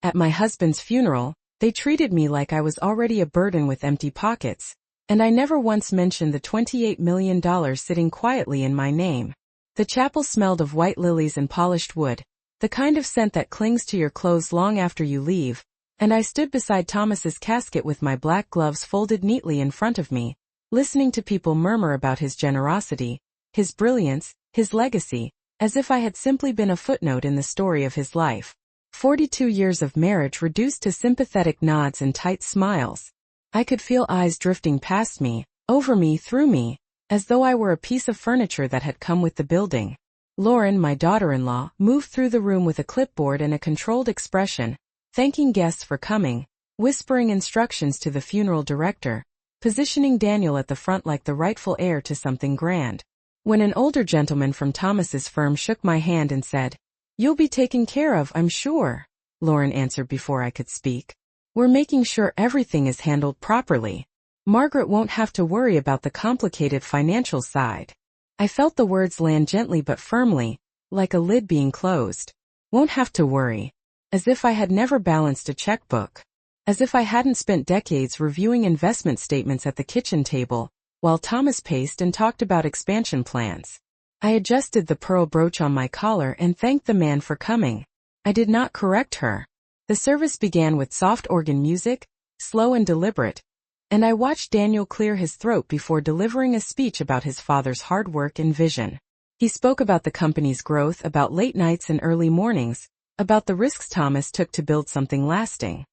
At my husband's funeral, they treated me like I was already a burden with empty pockets, and I never once mentioned the $28 million sitting quietly in my name. The chapel smelled of white lilies and polished wood, the kind of scent that clings to your clothes long after you leave, and I stood beside Thomas's casket with my black gloves folded neatly in front of me, listening to people murmur about his generosity, his brilliance, his legacy, as if I had simply been a footnote in the story of his life. 42 years of marriage reduced to sympathetic nods and tight smiles. I could feel eyes drifting past me, over me, through me, as though I were a piece of furniture that had come with the building. Lauren, my daughter-in-law, moved through the room with a clipboard and a controlled expression, thanking guests for coming, whispering instructions to the funeral director, positioning Daniel at the front like the rightful heir to something grand. When an older gentleman from Thomas's firm shook my hand and said, "You'll be taken care of, I'm sure," Lauren answered before I could speak. "We're making sure everything is handled properly. Margaret won't have to worry about the complicated financial side." I felt the words land gently but firmly, like a lid being closed. Won't have to worry. As if I had never balanced a checkbook. As if I hadn't spent decades reviewing investment statements at the kitchen table, while Thomas paced and talked about expansion plans. I adjusted the pearl brooch on my collar and thanked the man for coming. I did not correct her. The service began with soft organ music, slow and deliberate, and I watched Daniel clear his throat before delivering a speech about his father's hard work and vision. He spoke about the company's growth, about late nights and early mornings, about the risks Thomas took to build something lasting.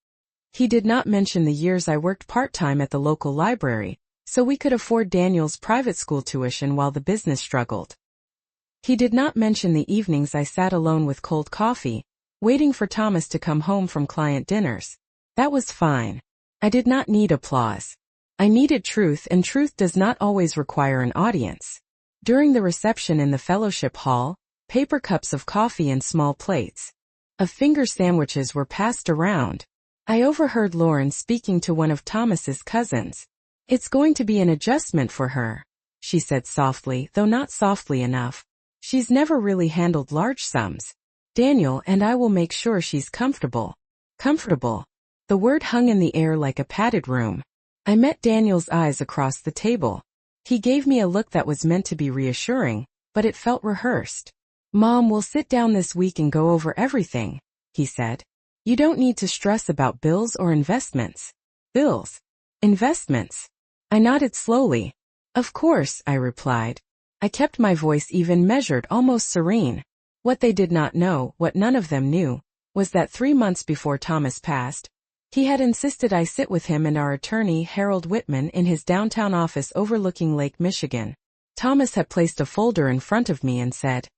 He did not mention the years I worked part-time at the local library, so we could afford Daniel's private school tuition while the business struggled. He did not mention the evenings I sat alone with cold coffee, waiting for Thomas to come home from client dinners. That was fine. I did not need applause. I needed truth, and truth does not always require an audience. During the reception in the fellowship hall, paper cups of coffee and small plates of finger sandwiches were passed around. I overheard Lauren speaking to one of Thomas's cousins. "It's going to be an adjustment for her," she said softly, though not softly enough. "She's never really handled large sums. Daniel and I will make sure she's comfortable." Comfortable. The word hung in the air like a padded room. I met Daniel's eyes across the table. He gave me a look that was meant to be reassuring, but it felt rehearsed. "Mom, we'll sit down this week and go over everything," he said. "You don't need to stress about bills or investments." Bills? Investments? I nodded slowly. "Of course," I replied. I kept my voice even, measured, almost serene. What they did not know, what none of them knew, was that 3 months before Thomas passed, he had insisted I sit with him and our attorney, Harold Whitman, in his downtown office overlooking Lake Michigan. Thomas had placed a folder in front of me and said,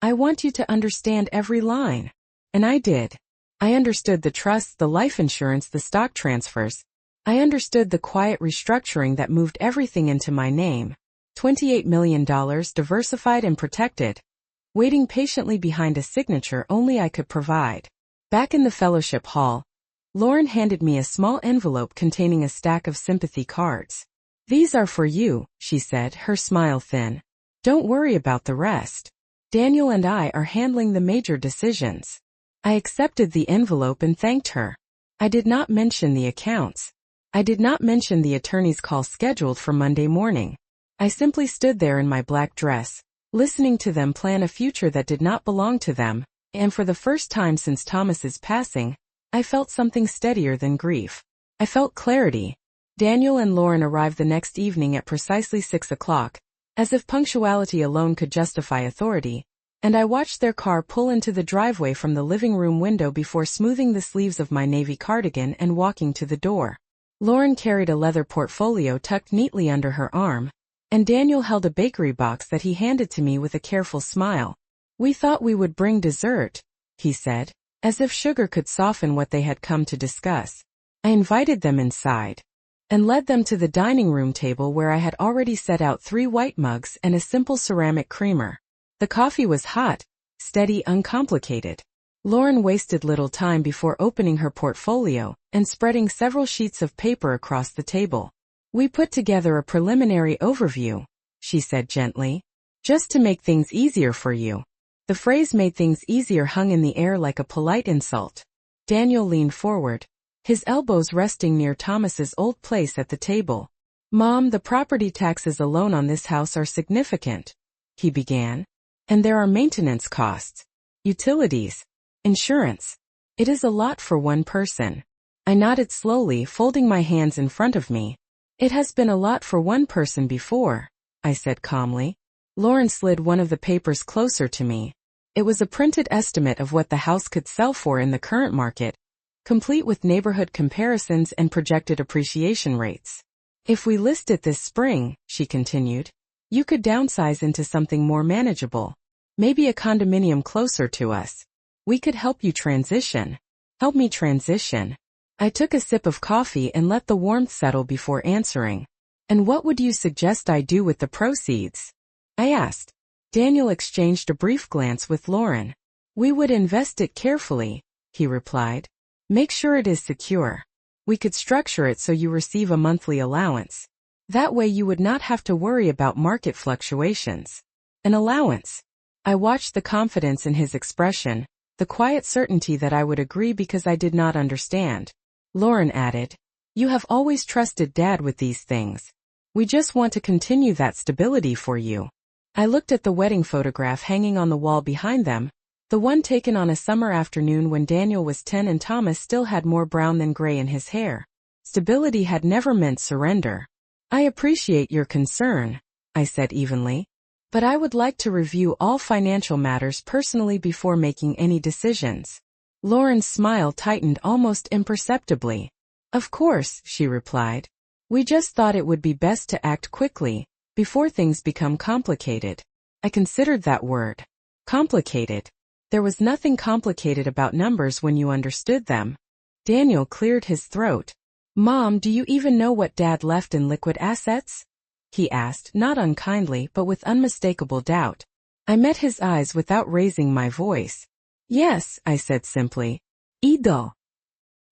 "I want you to understand every line." And I did. I understood the trusts, the life insurance, the stock transfers. I understood the quiet restructuring that moved everything into my name. $28 million, diversified and protected, waiting patiently behind a signature only I could provide. Back in the fellowship hall, Lauren handed me a small envelope containing a stack of sympathy cards. "These are for you," she said, her smile thin. "Don't worry about the rest. Daniel and I are handling the major decisions." I accepted the envelope and thanked her. I did not mention the accounts. I did not mention the attorney's call scheduled for Monday morning. I simply stood there in my black dress, listening to them plan a future that did not belong to them, and for the first time since Thomas's passing, I felt something steadier than grief. I felt clarity. Daniel and Lauren arrived the next evening at precisely 6 o'clock, as if punctuality alone could justify authority, and I watched their car pull into the driveway from the living room window before smoothing the sleeves of my navy cardigan and walking to the door. Lauren carried a leather portfolio tucked neatly under her arm, and Daniel held a bakery box that he handed to me with a careful smile. "We thought we would bring dessert," he said, as if sugar could soften what they had come to discuss. I invited them inside, and led them to the dining room table where I had already set out 3 white mugs and a simple ceramic creamer. The coffee was hot, steady, uncomplicated. Lauren wasted little time before opening her portfolio and spreading several sheets of paper across the table. "We put together a preliminary overview," she said gently, "just to make things easier for you." The phrase "made things easier" hung in the air like a polite insult. Daniel leaned forward, his elbows resting near Thomas's old place at the table. Mom, the property taxes alone on this house are significant, he began. And there are maintenance costs, utilities, insurance. It is a lot for one person. I nodded slowly, folding my hands in front of me. It has been a lot for one person before, I said calmly. Lauren slid one of the papers closer to me. It was a printed estimate of what the house could sell for in the current market, complete with neighborhood comparisons and projected appreciation rates. If we list it this spring, she continued, you could downsize into something more manageable. Maybe a condominium closer to us. We could help you transition. Help me transition. I took a sip of coffee and let the warmth settle before answering. And what would you suggest I do with the proceeds? I asked. Daniel exchanged a brief glance with Lauren. We would invest it carefully, he replied. Make sure it is secure. We could structure it so you receive a monthly allowance. That way you would not have to worry about market fluctuations. An allowance. I watched the confidence in his expression, the quiet certainty that I would agree because I did not understand. Lauren added, you have always trusted Dad with these things. We just want to continue that stability for you. I looked at the wedding photograph hanging on the wall behind them, the one taken on a summer afternoon when Daniel was 10 and Thomas still had more brown than gray in his hair. Stability had never meant surrender. I appreciate your concern, I said evenly. But I would like to review all financial matters personally before making any decisions. Lauren's smile tightened almost imperceptibly. Of course, she replied. We just thought it would be best to act quickly, before things become complicated. I considered that word. Complicated. There was nothing complicated about numbers when you understood them. Daniel cleared his throat. Mom, do you even know what Dad left in liquid assets? He asked, not unkindly but with unmistakable doubt. I met his eyes without raising my voice. Yes, I said simply. Ido.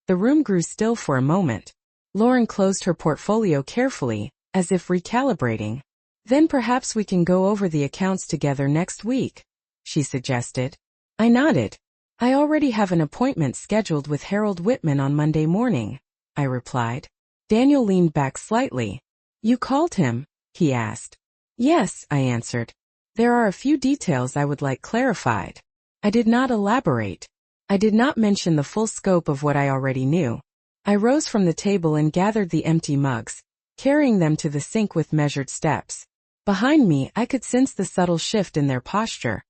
The room grew still for a moment. Lauren closed her portfolio carefully, as if recalibrating. Then perhaps we can go over the accounts together next week, she suggested. I nodded. I already have an appointment scheduled with Harold Whitman on Monday morning, I replied. Daniel leaned back slightly. You called him? He asked. Yes, I answered. There are a few details I would like clarified. I did not elaborate. I did not mention the full scope of what I already knew. I rose from the table and gathered the empty mugs, carrying them to the sink with measured steps. Behind me, I could sense the subtle shift in their posture,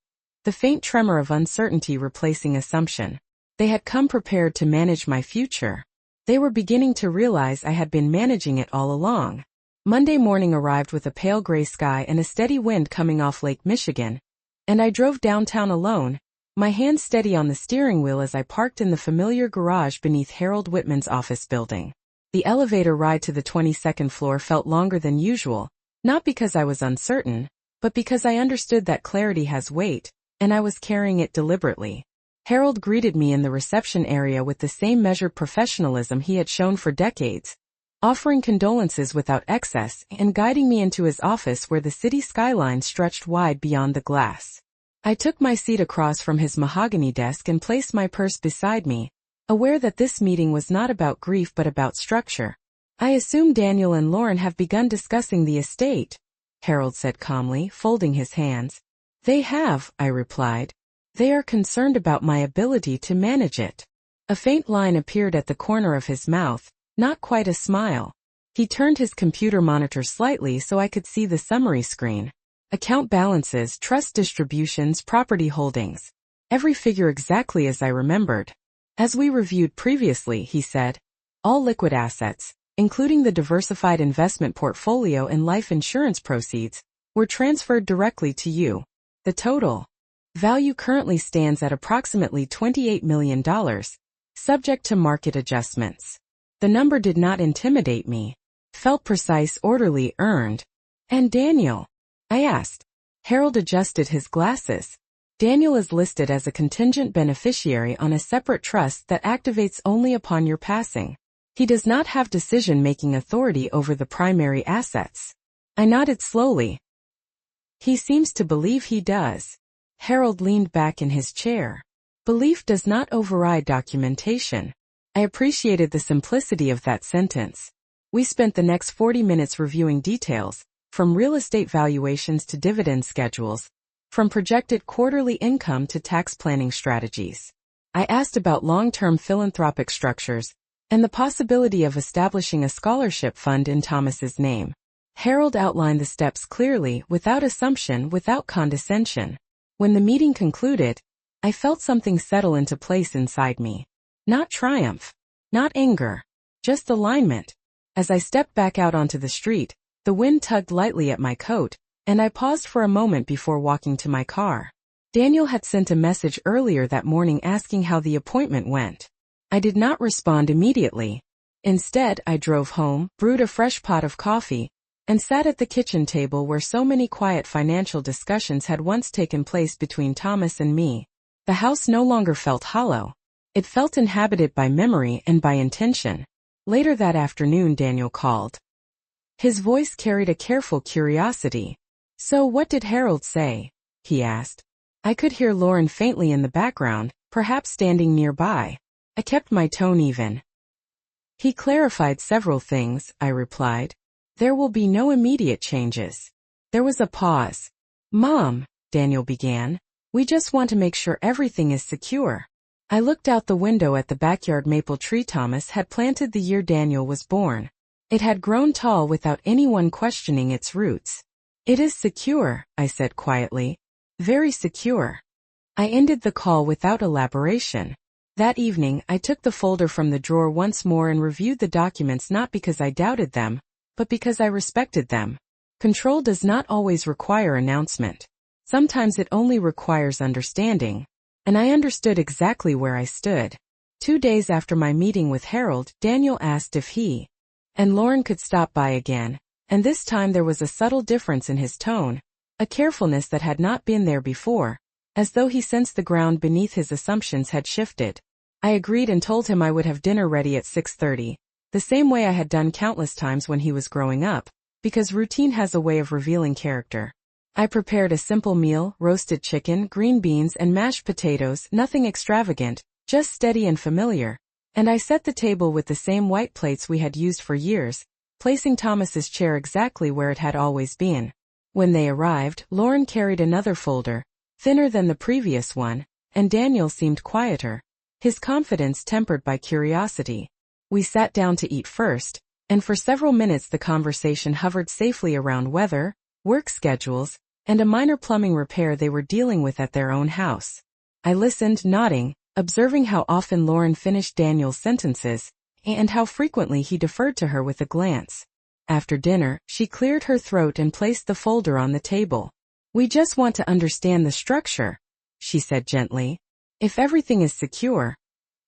the faint tremor of uncertainty replacing assumption. They had come prepared to manage my future. They were beginning to realize I had been managing it all along. Monday morning arrived with a pale gray sky and a steady wind coming off Lake Michigan, and I drove downtown alone, my hand steady on the steering wheel as I parked in the familiar garage beneath Harold Whitman's office building. The elevator ride to the 22nd floor felt longer than usual, not because I was uncertain, but because I understood that clarity has weight, and I was carrying it deliberately. Harold greeted me in the reception area with the same measured professionalism he had shown for decades, offering condolences without excess and guiding me into his office where the city skyline stretched wide beyond the glass. I took my seat across from his mahogany desk and placed my purse beside me, aware that this meeting was not about grief but about structure. I assume Daniel and Lauren have begun discussing the estate, Harold said calmly, folding his hands. They have, I replied. They are concerned about my ability to manage it. A faint line appeared at the corner of his mouth, not quite a smile. He turned his computer monitor slightly so I could see the summary screen. Account balances, trust distributions, property holdings. Every figure exactly as I remembered. As we reviewed previously, he said, all liquid assets, including the diversified investment portfolio and life insurance proceeds, were transferred directly to you. The total value currently stands at approximately $28 million, subject to market adjustments. The number did not intimidate me. Felt precise, orderly, earned. And Daniel? I asked. Harold adjusted his glasses. Daniel is listed as a contingent beneficiary on a separate trust that activates only upon your passing. He does not have decision-making authority over the primary assets. I nodded slowly. He seems to believe he does. Harold leaned back in his chair. Belief does not override documentation. I appreciated the simplicity of that sentence. We spent the next 40 minutes reviewing details, from real estate valuations to dividend schedules, from projected quarterly income to tax planning strategies. I asked about long-term philanthropic structures and the possibility of establishing a scholarship fund in Thomas's name. Harold outlined the steps clearly, without assumption, without condescension. When the meeting concluded, I felt something settle into place inside me. Not triumph, not anger, just alignment. As I stepped back out onto the street, the wind tugged lightly at my coat, and I paused for a moment before walking to my car. Daniel had sent a message earlier that morning asking how the appointment went. I did not respond immediately. Instead, I drove home, brewed a fresh pot of coffee, and sat at the kitchen table where so many quiet financial discussions had once taken place between Thomas and me. The house no longer felt hollow. It felt inhabited by memory and by intention. Later that afternoon, Daniel called. His voice carried a careful curiosity. "So what did Harold say?" he asked. I could hear Lauren faintly in the background, perhaps standing nearby. I kept my tone even. "He clarified several things," I replied. "There will be no immediate changes." There was a pause. "Mom," Daniel began, "we just want to make sure everything is secure." I looked out the window at the backyard maple tree Thomas had planted the year Daniel was born. It had grown tall without anyone questioning its roots. "It is secure," I said quietly. "Very secure." I ended the call without elaboration. That evening, I took the folder from the drawer once more and reviewed the documents, not because I doubted them, but because I respected them. Control does not always require announcement. Sometimes it only requires understanding. And I understood exactly where I stood. 2 days after my meeting with Harold, Daniel asked if he and Lauren could stop by again, and this time there was a subtle difference in his tone, a carefulness that had not been there before, as though he sensed the ground beneath his assumptions had shifted. I agreed and told him I would have dinner ready at 6:30, the same way I had done countless times when he was growing up, because routine has a way of revealing character. I prepared a simple meal, roasted chicken, green beans, and mashed potatoes, nothing extravagant, just steady and familiar, and I set the table with the same white plates we had used for years, placing Thomas's chair exactly where it had always been. When they arrived, Lauren carried another folder, thinner than the previous one, and Daniel seemed quieter, his confidence tempered by curiosity. We sat down to eat first, and for several minutes the conversation hovered safely around weather, work schedules, and a minor plumbing repair they were dealing with at their own house. I listened, nodding, observing how often Lauren finished Daniel's sentences, and how frequently he deferred to her with a glance. After dinner, she cleared her throat and placed the folder on the table. "We just want to understand the structure," she said gently. "If everything is secure,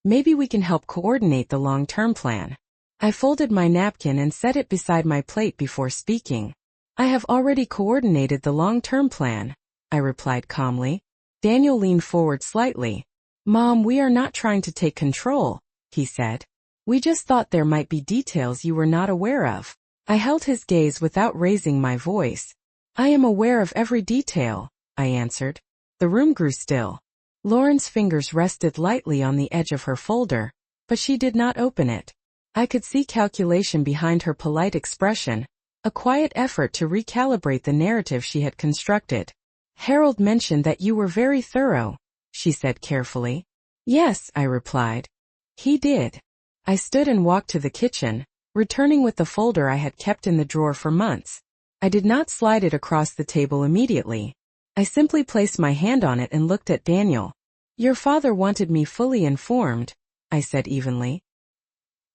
maybe we can help coordinate the long-term plan." I folded my napkin and set it beside my plate before speaking. "I have already coordinated the long-term plan," I replied calmly. Daniel leaned forward slightly. "Mom, we are not trying to take control," he said. "We just thought there might be details you were not aware of." I held his gaze without raising my voice. "I am aware of every detail," I answered. The room grew still. Lauren's fingers rested lightly on the edge of her folder, but she did not open it. I could see calculation behind her polite expression, a quiet effort to recalibrate the narrative she had constructed. "Harold mentioned that you were very thorough," she said carefully. "Yes," I replied. "He did." I stood and walked to the kitchen, returning with the folder I had kept in the drawer for months. I did not slide it across the table immediately. I simply placed my hand on it and looked at Daniel. "Your father wanted me fully informed," I said evenly.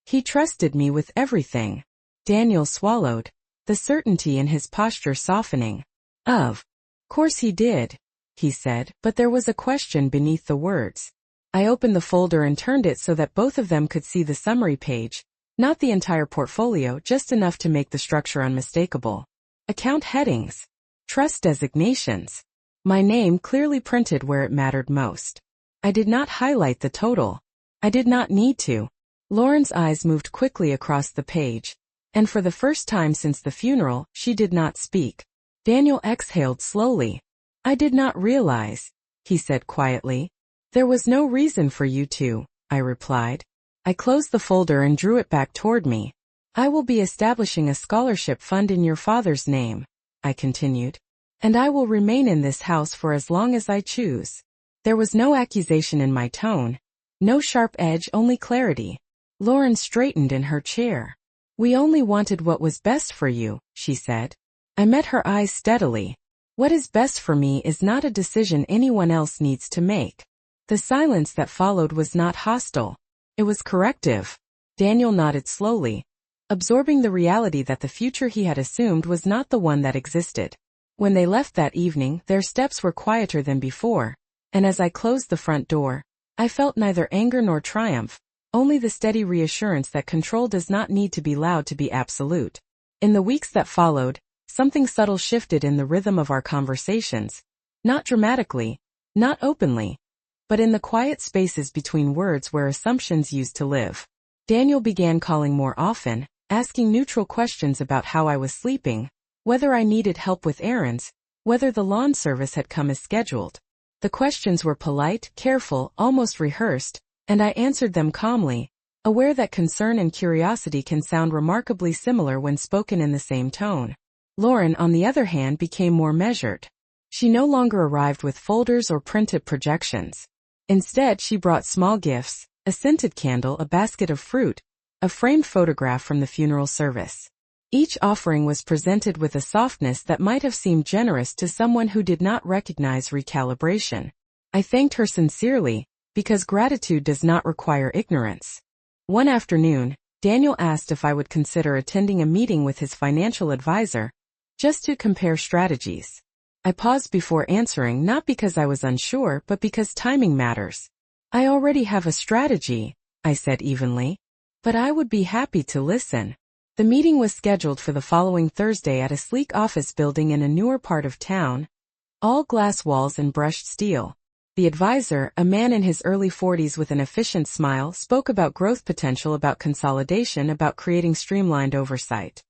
"He trusted me with everything." Daniel swallowed, the certainty in his posture softening. "Of course he did," he said, but there was a question beneath the words. I opened the folder and turned it so that both of them could see the summary page, not the entire portfolio, just enough to make the structure unmistakable. Account headings. Trust designations. My name clearly printed where it mattered most. I did not highlight the total. I did not need to. Lauren's eyes moved quickly across the page, and for the first time since the funeral, she did not speak. Daniel exhaled slowly. "I did not realize," he said quietly. There was no reason for you to, I replied. I closed the folder and drew it back toward me. I will be establishing a scholarship fund in your father's name, I continued. And I will remain in this house for as long as I choose. There was no accusation in my tone. No sharp edge, only clarity. Lauren straightened in her chair. We only wanted what was best for you, she said. I met her eyes steadily. What is best for me is not a decision anyone else needs to make. The silence that followed was not hostile. It was corrective. Daniel nodded slowly, absorbing the reality that the future he had assumed was not the one that existed. When they left that evening, their steps were quieter than before, and as I closed the front door, I felt neither anger nor triumph, only the steady reassurance that control does not need to be loud to be absolute. In the weeks that followed, something subtle shifted in the rhythm of our conversations, not dramatically, not openly, but in the quiet spaces between words where assumptions used to live. Daniel began calling more often, asking neutral questions about how I was sleeping, whether I needed help with errands, whether the lawn service had come as scheduled. The questions were polite, careful, almost rehearsed, and I answered them calmly, aware that concern and curiosity can sound remarkably similar when spoken in the same tone. Lauren, on the other hand, became more measured. She no longer arrived with folders or printed projections. Instead, she brought small gifts, a scented candle, a basket of fruit, a framed photograph from the funeral service. Each offering was presented with a softness that might have seemed generous to someone who did not recognize recalibration. I thanked her sincerely, because gratitude does not require ignorance. One afternoon, Daniel asked if I would consider attending a meeting with his financial advisor, just to compare strategies. I paused before answering, not because I was unsure, but because timing matters. I already have a strategy, I said evenly, but I would be happy to listen. The meeting was scheduled for the following Thursday at a sleek office building in a newer part of town, all glass walls and brushed steel. The advisor, a man in his early 40s with an efficient smile, spoke about growth potential, about consolidation, about creating streamlined oversight.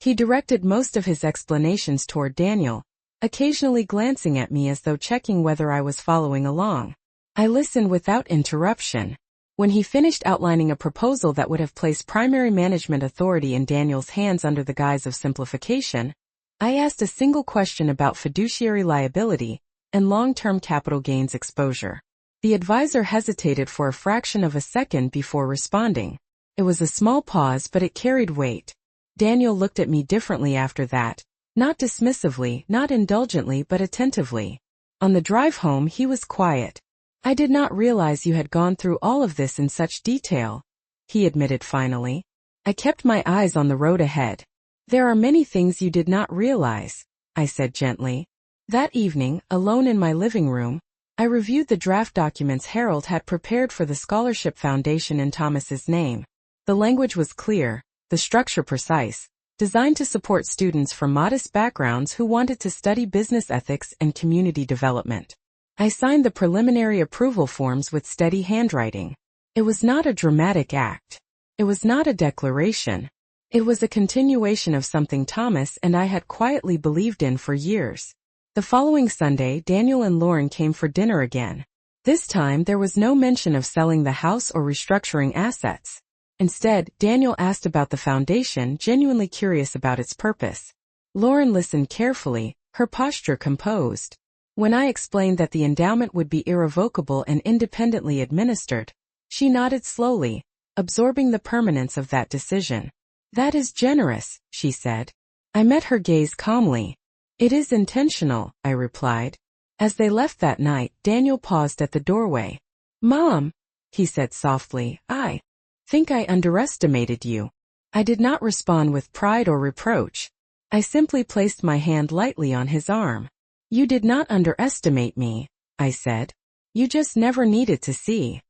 He directed most of his explanations toward Daniel, occasionally glancing at me as though checking whether I was following along. I listened without interruption. When he finished outlining a proposal that would have placed primary management authority in Daniel's hands under the guise of simplification, I asked a single question about fiduciary liability and long-term capital gains exposure. The advisor hesitated for a fraction of a second before responding. It was a small pause, but it carried weight. Daniel looked at me differently after that, not dismissively, not indulgently, but attentively. On the drive home, he was quiet. I did not realize you had gone through all of this in such detail, he admitted finally. I kept my eyes on the road ahead. There are many things you did not realize, I said gently. That evening, alone in my living room, I reviewed the draft documents Harold had prepared for the Scholarship Foundation in Thomas's name. The language was clear, the structure precise, designed to support students from modest backgrounds who wanted to study business ethics and community development. I signed the preliminary approval forms with steady handwriting. It was not a dramatic act. It was not a declaration. It was a continuation of something Thomas and I had quietly believed in for years. The following Sunday, Daniel and Lauren came for dinner again. This time, there was no mention of selling the house or restructuring assets. Instead, Daniel asked about the foundation, genuinely curious about its purpose. Lauren listened carefully, her posture composed. When I explained that the endowment would be irrevocable and independently administered, she nodded slowly, absorbing the permanence of that decision. That is generous, she said. I met her gaze calmly. It is intentional, I replied. As they left that night, Daniel paused at the doorway. Mom, he said softly, I think I underestimated you. I did not respond with pride or reproach. I simply placed my hand lightly on his arm. You did not underestimate me, I said. You just never needed to see.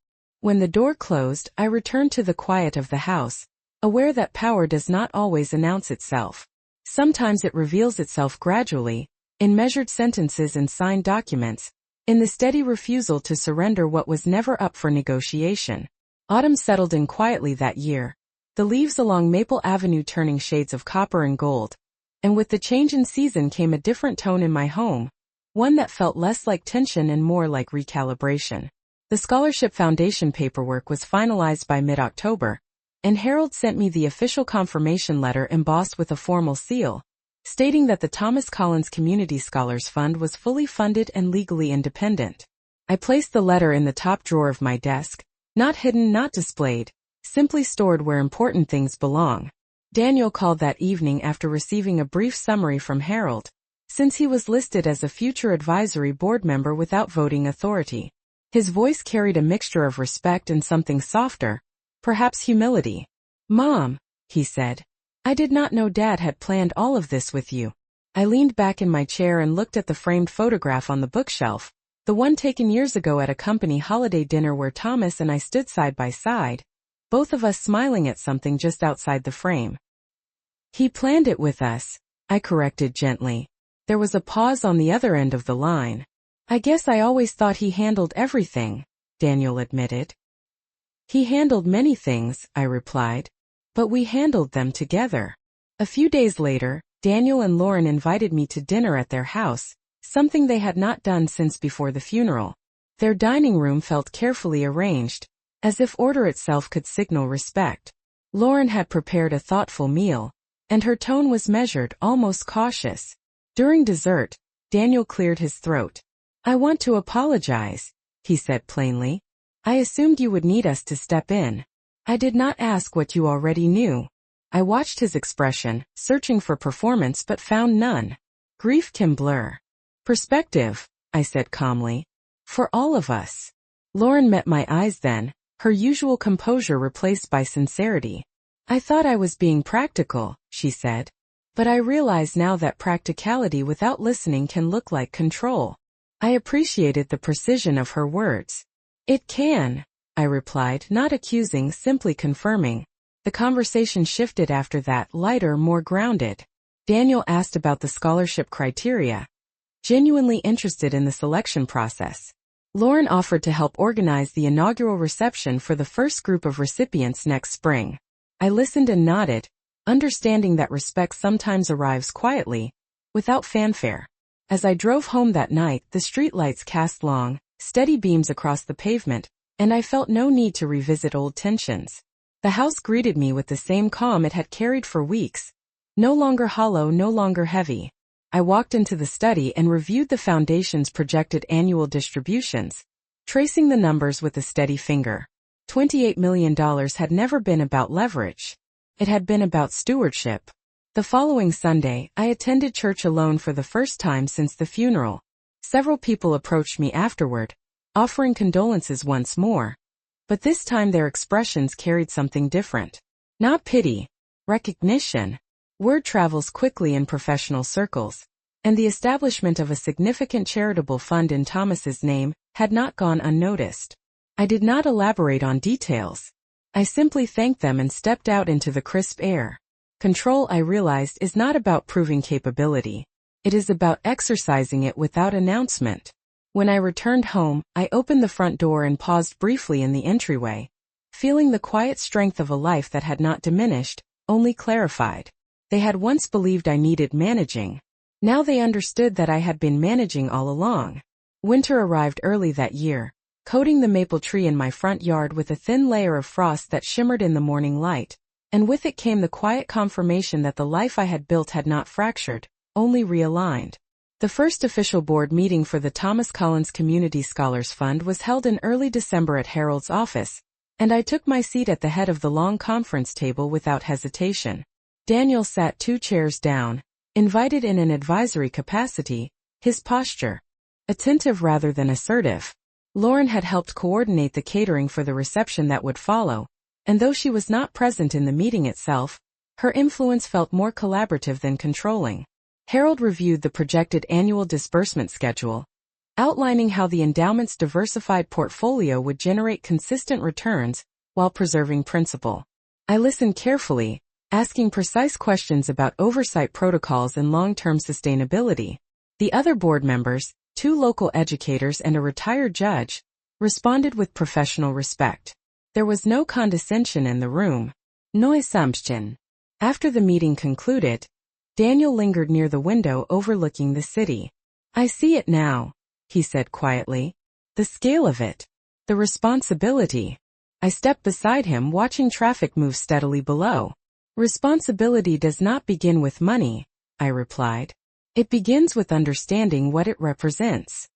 When the door closed, I returned to the quiet of the house, aware that power does not always announce itself. Sometimes it reveals itself gradually, in measured sentences and signed documents, in the steady refusal to surrender what was never up for negotiation. Autumn settled in quietly that year, the leaves along Maple Avenue turning shades of copper and gold. And with the change in season came a different tone in my home, one that felt less like tension and more like recalibration. The scholarship foundation paperwork was finalized by mid-October, and Harold sent me the official confirmation letter embossed with a formal seal, stating that the Thomas Collins Community Scholars Fund was fully funded and legally independent. I placed the letter in the top drawer of my desk, not hidden, not displayed, simply stored where important things belong. Daniel called that evening after receiving a brief summary from Harold, since he was listed as a future advisory board member without voting authority. His voice carried a mixture of respect and something softer, perhaps humility. "Mom," he said, "I did not know Dad had planned all of this with you." I leaned back in my chair and looked at the framed photograph on the bookshelf, the one taken years ago at a company holiday dinner where Thomas and I stood side by side, both of us smiling at something just outside the frame. "He planned it with us," I corrected gently. There was a pause on the other end of the line. "I guess I always thought he handled everything," Daniel admitted. "He handled many things," I replied, "but we handled them together." A few days later, Daniel and Lauren invited me to dinner at their house, something they had not done since before the funeral. Their dining room felt carefully arranged, as if order itself could signal respect. Lauren had prepared a thoughtful meal, and her tone was measured, almost cautious. During dessert, Daniel cleared his throat. "I want to apologize," he said plainly. "I assumed you would need us to step in. I did not ask what you already knew." I watched his expression, searching for performance but found none. Grief can blur perspective, I said calmly. "For all of us." Lauren met my eyes then, her usual composure replaced by sincerity. "I thought I was being practical," she said. "But I realize now that practicality without listening can look like control." I appreciated the precision of her words. "It can," I replied, not accusing, simply confirming. The conversation shifted after that, lighter, more grounded. Daniel asked about the scholarship criteria, genuinely interested in the selection process. Lauren offered to help organize the inaugural reception for the first group of recipients next spring. I listened and nodded, understanding that respect sometimes arrives quietly, without fanfare. As I drove home that night, the streetlights cast long, steady beams across the pavement, and I felt no need to revisit old tensions. The house greeted me with the same calm it had carried for weeks. No longer hollow, no longer heavy. I walked into the study and reviewed the foundation's projected annual distributions, tracing the numbers with a steady finger. $28 million had never been about leverage. It had been about stewardship. The following Sunday, I attended church alone for the first time since the funeral. Several people approached me afterward, offering condolences once more. But this time their expressions carried something different. Not pity, recognition. Word travels quickly in professional circles, and the establishment of a significant charitable fund in Thomas's name had not gone unnoticed. I did not elaborate on details. I simply thanked them and stepped out into the crisp air. Control, I realized, is not about proving capability. It is about exercising it without announcement. When I returned home, I opened the front door and paused briefly in the entryway, feeling the quiet strength of a life that had not diminished, only clarified. They had once believed I needed managing. Now they understood that I had been managing all along. Winter arrived early that year, coating the maple tree in my front yard with a thin layer of frost that shimmered in the morning light, and with it came the quiet confirmation that the life I had built had not fractured, only realigned. The first official board meeting for the Thomas Collins Community Scholars Fund was held in early December at Harold's office, and I took my seat at the head of the long conference table without hesitation. Daniel sat 2 chairs down, invited in an advisory capacity, his posture attentive rather than assertive. Lauren had helped coordinate the catering for the reception that would follow, and though she was not present in the meeting itself, her influence felt more collaborative than controlling. Harold reviewed the projected annual disbursement schedule, outlining how the endowment's diversified portfolio would generate consistent returns while preserving principal. I listened carefully, asking precise questions about oversight protocols and long-term sustainability. The other board members, 2 local educators and a retired judge, responded with professional respect. There was no condescension in the room. No assumption. After the meeting concluded, Daniel lingered near the window overlooking the city. "I see it now," he said quietly. "The scale of it. The responsibility. I stepped beside him, watching traffic move steadily below. Responsibility does not begin with money, I replied. It begins with understanding what it represents.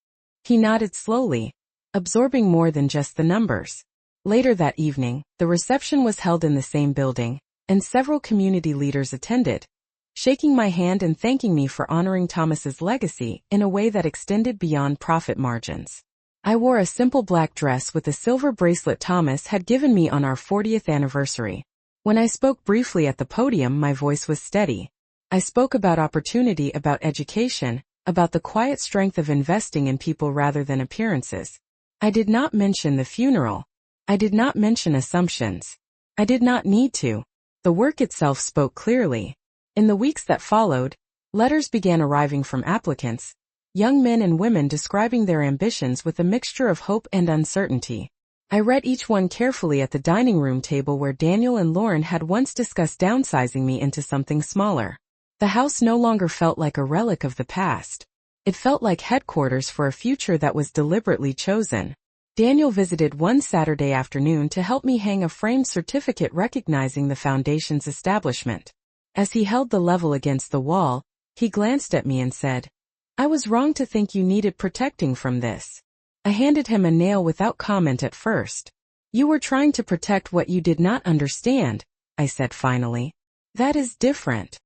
He nodded slowly, absorbing more than just the numbers. Later that evening, the reception was held in the same building, and several community leaders attended, shaking my hand and thanking me for honoring Thomas's legacy in a way that extended beyond profit margins. I wore a simple black dress with a silver bracelet Thomas had given me on our 40th anniversary. When I spoke briefly at the podium, my voice was steady. I spoke about opportunity, about education, about the quiet strength of investing in people rather than appearances. I did not mention the funeral. I did not mention assumptions. I did not need to. The work itself spoke clearly. In the weeks that followed, letters began arriving from applicants, young men and women describing their ambitions with a mixture of hope and uncertainty. I read each one carefully at the dining room table where Daniel and Lauren had once discussed downsizing me into something smaller. The house no longer felt like a relic of the past. It felt like headquarters for a future that was deliberately chosen. Daniel visited one Saturday afternoon to help me hang a framed certificate recognizing the foundation's establishment. As he held the level against the wall, he glanced at me and said, "I was wrong to think you needed protecting from this." I handed him a nail without comment at first. "You were trying to protect what you did not understand," I said finally. "That is different."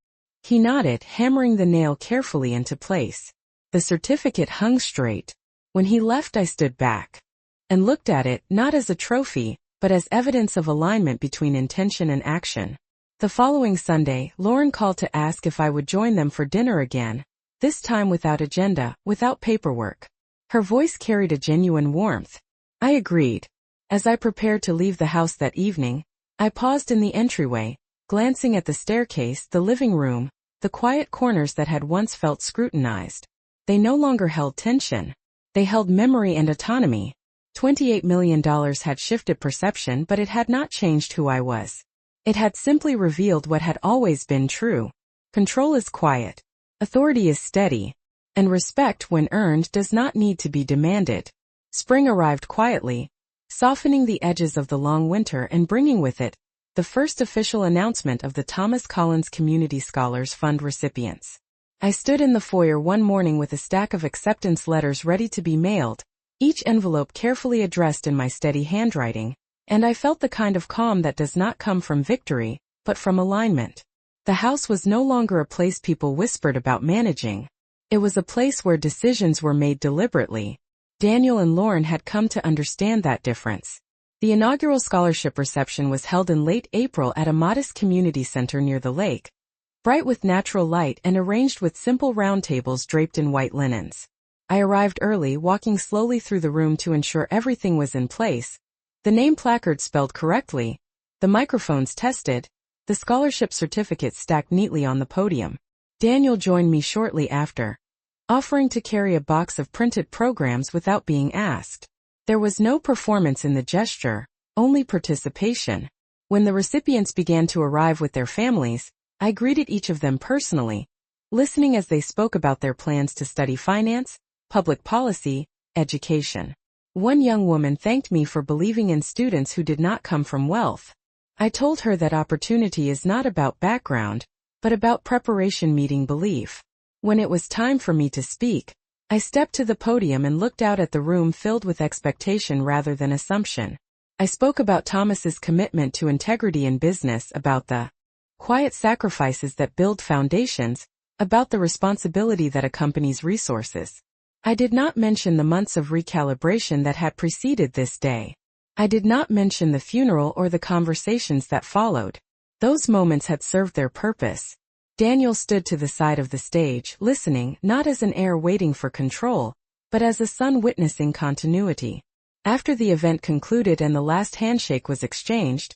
He nodded, hammering the nail carefully into place. The certificate hung straight. When he left, I stood back and looked at it, not as a trophy, but as evidence of alignment between intention and action. The following Sunday, Lauren called to ask if I would join them for dinner again, this time without agenda, without paperwork. Her voice carried a genuine warmth. I agreed. As I prepared to leave the house that evening, I paused in the entryway, glancing at the staircase, the living room, the quiet corners that had once felt scrutinized. They no longer held tension. They held memory and autonomy. $28 million had shifted perception, but it had not changed who I was. It had simply revealed what had always been true. Control is quiet. Authority is steady. And respect, when earned, does not need to be demanded. Spring arrived quietly, softening the edges of the long winter and bringing with it the first official announcement of the Thomas Collins Community Scholars Fund recipients. I stood in the foyer one morning with a stack of acceptance letters ready to be mailed, each envelope carefully addressed in my steady handwriting, and I felt the kind of calm that does not come from victory, but from alignment. The house was no longer a place people whispered about managing. It was a place where decisions were made deliberately. Daniel and Lauren had come to understand that difference. The inaugural scholarship reception was held in late April at a modest community center near the lake, bright with natural light and arranged with simple round tables draped in white linens. I arrived early, walking slowly through the room to ensure everything was in place. The name placard spelled correctly, the microphones tested, the scholarship certificates stacked neatly on the podium. Daniel joined me shortly after, offering to carry a box of printed programs without being asked. There was no performance in the gesture, only participation. When the recipients began to arrive with their families, I greeted each of them personally, listening as they spoke about their plans to study finance, public policy, education. One young woman thanked me for believing in students who did not come from wealth. I told her that opportunity is not about background, but about preparation meeting belief. When it was time for me to speak, I stepped to the podium and looked out at the room filled with expectation rather than assumption. I spoke about Thomas's commitment to integrity in business, about the quiet sacrifices that build foundations, about the responsibility that accompanies resources. I did not mention the months of recalibration that had preceded this day. I did not mention the funeral or the conversations that followed. Those moments had served their purpose. Daniel stood to the side of the stage, listening, not as an heir waiting for control, but as a son witnessing continuity. After the event concluded and the last handshake was exchanged,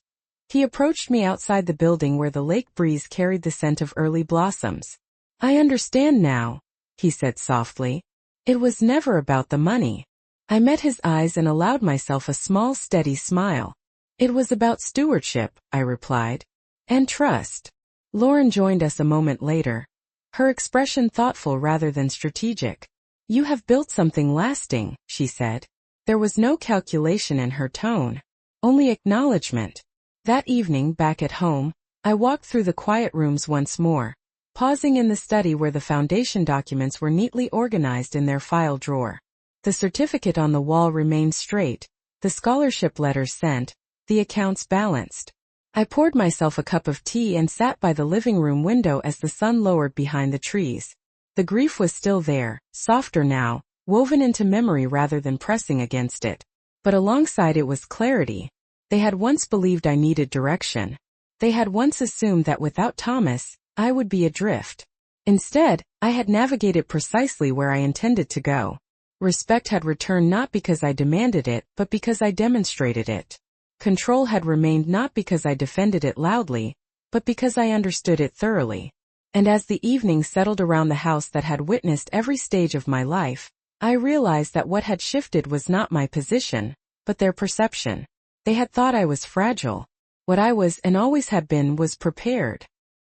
he approached me outside the building where the lake breeze carried the scent of early blossoms. "I understand now," he said softly. "It was never about the money." I met his eyes and allowed myself a small, steady smile. "It was about stewardship," I replied. "And trust." Lauren joined us a moment later, her expression thoughtful rather than strategic. "You have built something lasting," she said. There was no calculation in her tone, only acknowledgement. That evening, back at home, I walked through the quiet rooms once more, pausing in the study where the foundation documents were neatly organized in their file drawer. The certificate on the wall remained straight, the scholarship letters sent, the accounts balanced. I poured myself a cup of tea and sat by the living room window as the sun lowered behind the trees. The grief was still there, softer now, woven into memory rather than pressing against it. But alongside it was clarity. They had once believed I needed direction. They had once assumed that without Thomas, I would be adrift. Instead, I had navigated precisely where I intended to go. Respect had returned not because I demanded it, but because I demonstrated it. Control had remained not because I defended it loudly, but because I understood it thoroughly. And as the evening settled around the house that had witnessed every stage of my life, I realized that what had shifted was not my position, but their perception. They had thought I was fragile. What I was and always had been was prepared.